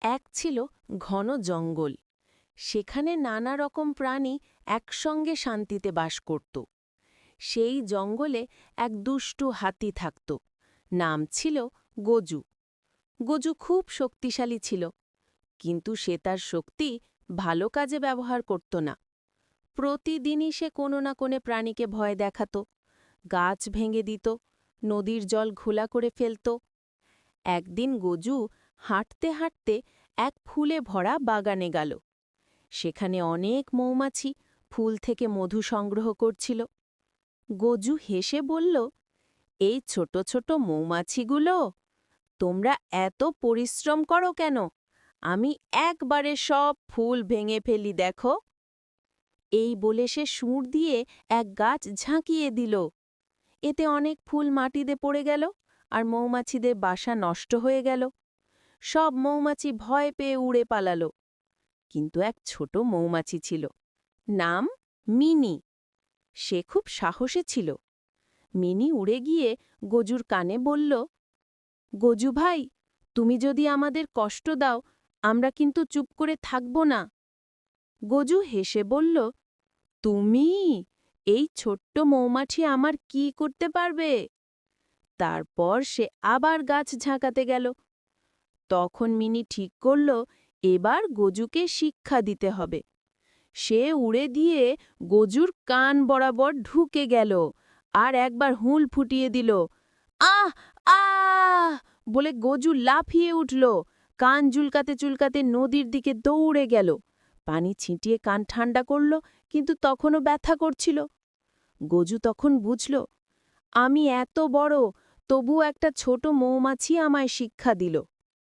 এক ছিল ঘন জঙ্গল। সেখানে নানা রকম প্রাণী একসঙ্গে শান্তিতে বাস করত। সেই জঙ্গলে এক দুষ্টু হাতি থাকত। নাম ছিল গজু। গজু খুব শক্তিশালী ছিল, কিন্তু সে তার শক্তি ভালো কাজে ব্যবহার করত না। প্রতিদিনই সে কোনো না কোনো প্রাণীকে ভয় দেখাত, গাছ ভেঙে দিত, নদীর জল ঘোলা করে ফেলত। একদিন গজু হাঁটতে হাঁটতে এক ফুলে ভরা বাগানে গেল। সেখানে অনেক মৌমাছি ফুল থেকে মধু সংগ্রহ করছিল। গজু হেসে বলল, এই ছোট ছোট মৌমাছিগুলো, তোমরা এত পরিশ্রম করো কেন? আমি একবারে সব ফুল ভেঙে ফেলি, দেখো। এই বলে সে সুর দিয়ে এক গাছ ঝাঁকিয়ে দিল। এতে অনেক ফুল মাটিতে পড়ে গেল আর মৌমাছিদের বাসা নষ্ট হয়ে গেল। সব মৌমাছি ভয় পেয়ে উড়ে পালালো। কিন্তু এক ছোট মৌমাছি ছিল, নাম মিনি। সে খুব সাহসী ছিল। মিনি উড়ে গিয়ে গজুর কানে বলল, গজু ভাই, তুমি যদি আমাদের কষ্ট দাও, আমরা কিন্তু চুপ করে থাকব না। গজু হেসে বলল, তুমি? এই ছোট্ট মৌমাছি আমার কি করতে পারবে? তারপর সে আবার গাছ ঝাঁকাতে গেল। তখন মিনি ঠিক করল, এবার গজুকে শিক্ষা দিতে হবে। সে উড়ে দিয়ে গজুর কান বরাবর ঢুকে গেল আর একবার হুল ফুটিয়ে দিল। আহ আহ বলে গজু লাফিয়ে উঠল, কান চুলকাতে চুলকাতে নদীর দিকে দৌড়ে গেল। পানি ছিটিয়ে কান ঠান্ডা করল, কিন্তু তখনও ব্যথা করছিল। গজু তখন বুঝল, আমি এত বড়, তবু একটা ছোট মৌমাছি আমায় শিক্ষা দিল।